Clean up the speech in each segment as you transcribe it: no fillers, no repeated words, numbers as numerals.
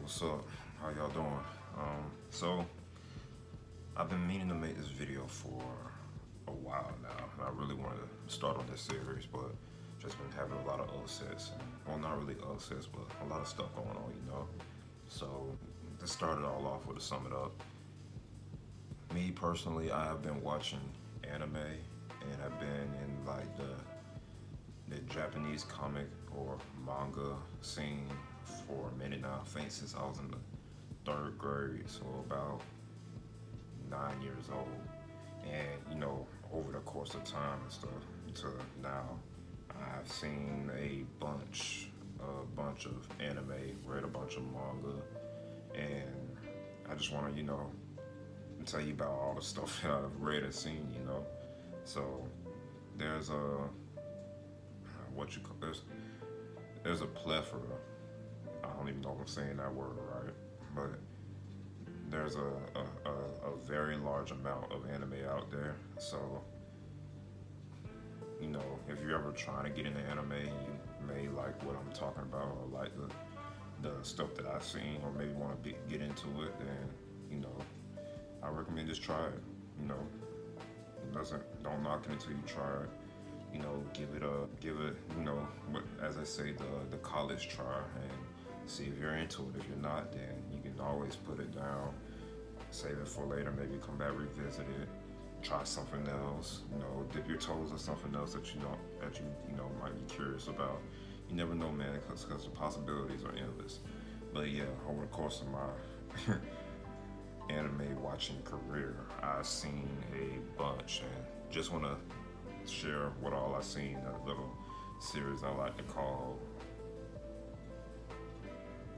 What's up? How y'all doing? So I've been meaning to make this video for a while now. I really wanted to start on this series, but just been having a lot of upsets. Well, not really upsets, but a lot of stuff going on. So to start it all off with to sum it up, me personally, I have been watching anime and I've been in like the Japanese comic or manga scene for a minute now. I think since I was in the third grade, so about 9 years old. And over the course of time and stuff to now, I've seen a bunch of anime, read a bunch of manga, and I just want to tell you about all the stuff that I've read and seen. So there's a what you call there's a plethora. I don't even know if I'm saying that word right, but there's a very large amount of anime out there. So, if you're ever trying to get into anime, you may like what I'm talking about, or like the stuff that I've seen, or maybe want to get into it, then, I recommend just try it. You know, don't knock it until you try it. Give it, what as I say, the college try, and see if you're into it. If you're not, then you can always put it down, save it for later, maybe come back, revisit it, try something else, dip your toes in something else that you might be curious about. You never know, man, because the possibilities are endless. But yeah, over the course of my anime watching career, I've seen a bunch, and just want to share what all I've seen. A little series I like to call,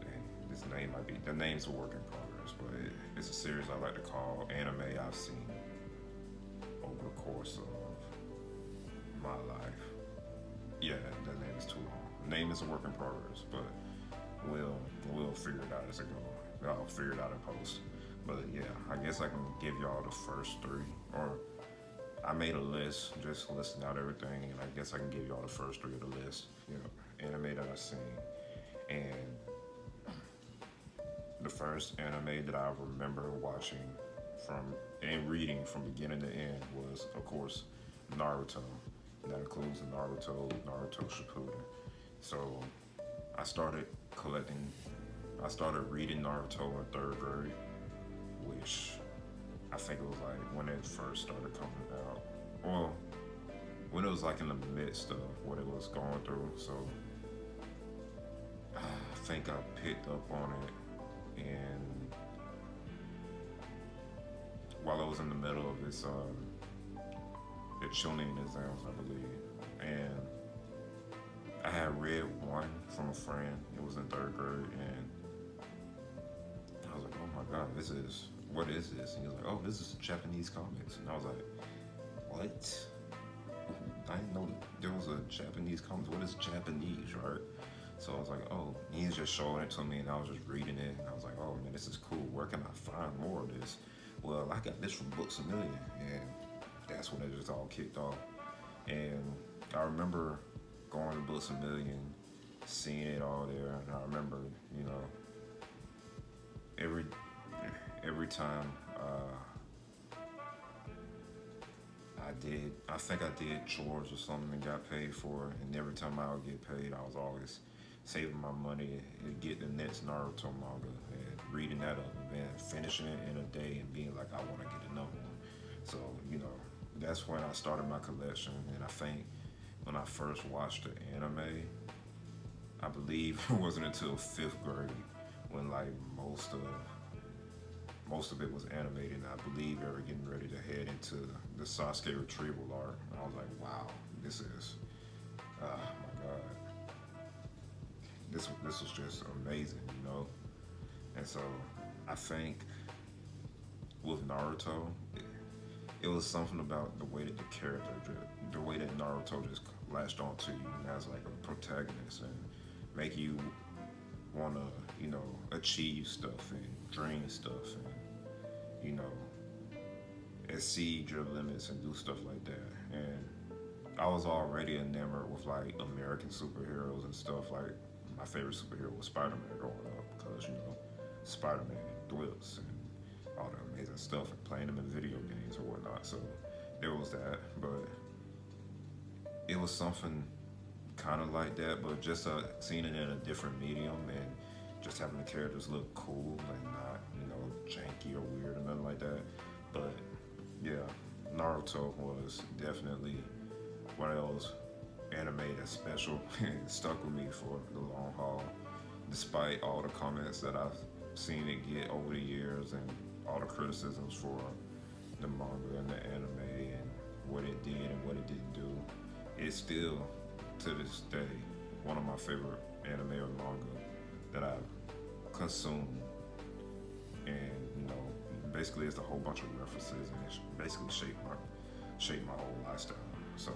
and the name's a work in progress, but it's a series I like to call Anime I've Seen over the course of my life. Yeah, that name is too long. The name is a work in progress, but we'll figure it out as it goes. I'll figure it out in post. But yeah, I guess I can give y'all the first three, or I made a list, just listing out everything, and I guess I can give y'all the first three of the list. Anime that I've seen. And the first anime that I remember watching and reading from beginning to end was, of course, Naruto. And that includes Naruto Shippuden. So I started reading Naruto in third grade, which I think it was like when it first started coming out. Well, when it was like in the midst of what it was going through. So I think I picked up on it, and while I was in the middle of its Chunin exams, I believe, and I had read one from a friend. It was in third grade, and I was like, "Oh my god, what is this?" And he was like, "Oh, this is Japanese comics," and I was like, "What?" I didn't know that there was a Japanese comics. What is Japanese, right? So I was like, oh, he's just showing it to me, and I was just reading it, and I was like, oh man, this is cool. Where can I find more of this? Well, I got this from Books A Million, and that's when it just all kicked off. And I remember going to Books A Million, seeing it all there, and I remember, every time I think I did chores or something and got paid for it, and every time I would get paid, I was always saving my money and get the next Naruto manga and reading that up and then finishing it in a day and being like, I want to get another one. So, that's when I started my collection, and I think when I first watched the anime, I believe it wasn't until fifth grade when like most of it was animated, and I believe they were getting ready to head into the Sasuke retrieval arc. And I was like, wow, this is, oh my god, this was just amazing. And so I think with Naruto, it was something about the way that the way that Naruto just latched onto you as like a protagonist and make you want to, achieve stuff and dream stuff and, exceed your limits and do stuff like that. And I was already enamored with like American superheroes and stuff. Like my favorite superhero was Spider-Man growing up because Spider-Man thrills and all the amazing stuff and playing them in video games or whatnot. So there was that, but it was something kind of like that, but just seeing it in a different medium and just having the characters look cool and not, janky or weird or nothing like that. But yeah, Naruto was definitely one of those anime that's special and stuck with me for the long haul, despite all the comments that I've seen it get over the years and all the criticisms for the manga and the anime and what it did and what it didn't do. It's still, to this day, one of my favorite anime or manga that I've consumed. And, basically it's a whole bunch of references and it basically shaped my whole lifestyle. So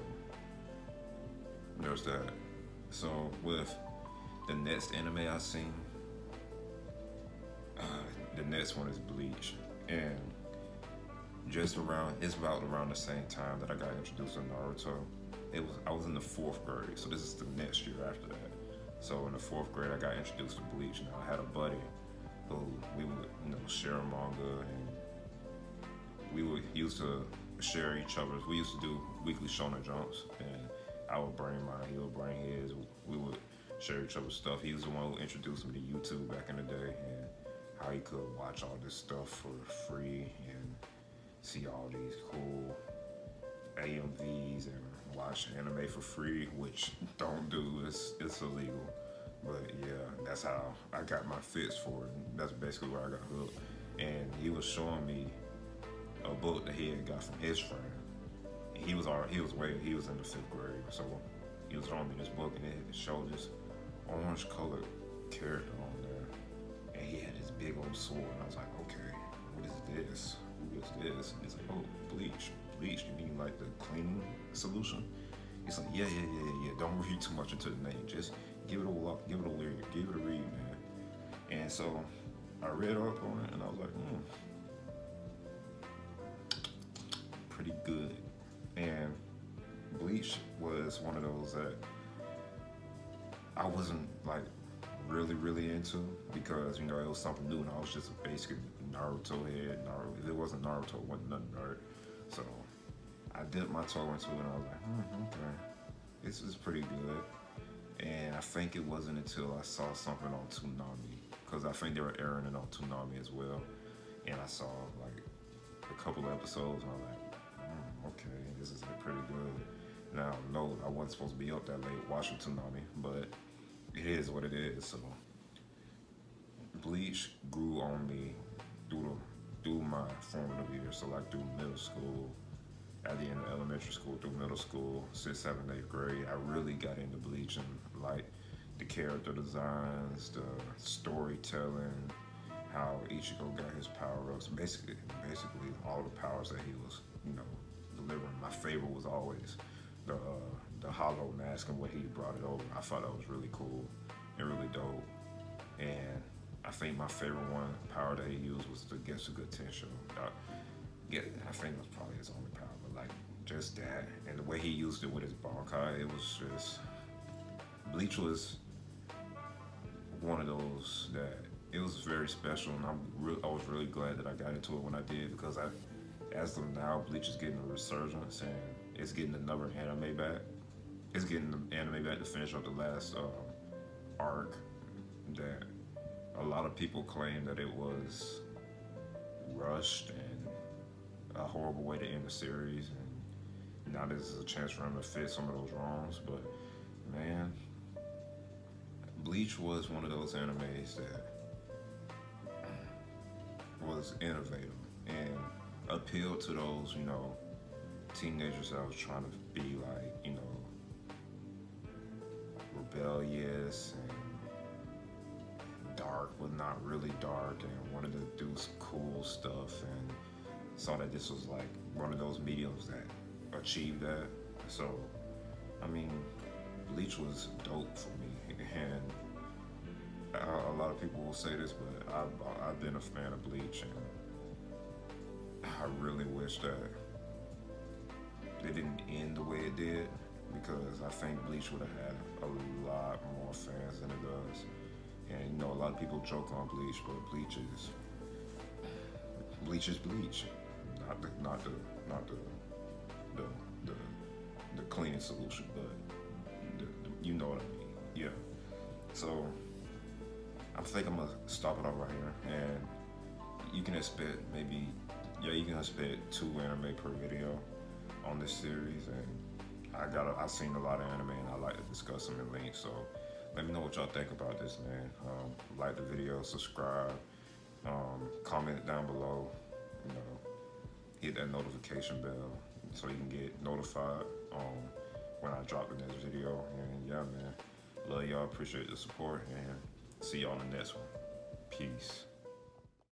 there's that. So with the next anime I seen, the next one is Bleach, and it's about around the same time that I got introduced to Naruto. I was in the 4th grade, so this is the next year after that. So in the 4th grade, I got introduced to Bleach. Now I had a buddy who we would share a manga, and we would used to share each other's. We used to do weekly shonen jumps, and I would bring mine, he would bring his. We would share each other's stuff. He was the one who introduced me to YouTube back in the day, and how he could watch all this stuff for free and see all these cool AMVs and watch anime for free, which don't do, it's illegal. But yeah, that's how I got my fix for it. That's basically where I got hooked. And he was showing me a book that he had got from his friend. And he was in the 5th grade, so he was showing me this book, and it showed this orange colored character on there, and he had this big old sword. And I was like, okay, what is this? Who is this? And he's like, oh, Bleach. Bleach, you mean like the cleaning solution? He's like, yeah. Don't read too much into the name. Just give it a read, man. And so I read up on it, and I was like, pretty good. And Bleach was one of those that I wasn't like really into, because it was something new, and I was just a basic Naruto head. If it wasn't Naruto, it wasn't nothing nerd. So I dipped my toe into it, and I was like, okay, this is pretty good. And I think it wasn't until I saw something on Toonami, because I think they were airing it on Toonami as well, and I saw like a couple of episodes, and I was like, okay, this is like pretty good. Now, no, I wasn't supposed to be up that late watching Toonami, but it is what it is. So Bleach grew on me through my formative years, so like through middle school, at the end of elementary school, through middle school, 6th, 7th, 8th grade. I really got into Bleach and like the character designs, the storytelling, how Ichigo got his power-ups, basically all the powers that he was, delivering. My favorite was always the hollow mask and what he brought it over. I thought that was really cool and really dope. And I think my favorite power that he used was the Getsuga Tensho. I think it was probably his only power, but like just that, and the way he used it with his Bankai, it was just, Bleach was one of those that it was very special, and I was really glad that I got into it when I did, because as of now, Bleach is getting a resurgence, and it's getting another anime back. It's getting the anime back to finish up the last arc that a lot of people claim that it was rushed and a horrible way to end the series, and now this is a chance for him to fix some of those wrongs. But man, Bleach was one of those animes that was innovative and appealed to those, teenagers that was trying to be like, rebellious and dark, but not really dark, and wanted to do some cool stuff, and saw that this was like one of those mediums that achieved that. So, I mean, Bleach was dope for me, and a lot of people will say this, but I've been a fan of Bleach, and I really wish that it didn't end the way it did, because I think Bleach would have had a lot more fans than it does. And a lot of of people joke on bleach, but bleach is bleach. Not the the, the cleaning solution, but you know what I mean. Yeah. So I think I'm gonna stop it off right here, and you can expect maybe, yeah, you can expect 2 anime per video on this series, and I've seen a lot of anime, and I like to discuss them in links. So let me know what y'all think about this, man. Like the video, subscribe, comment down below. You know, hit that notification bell so you can get notified when I drop the next video. And yeah, man, love y'all. Appreciate the support, and see y'all in the next one. Peace.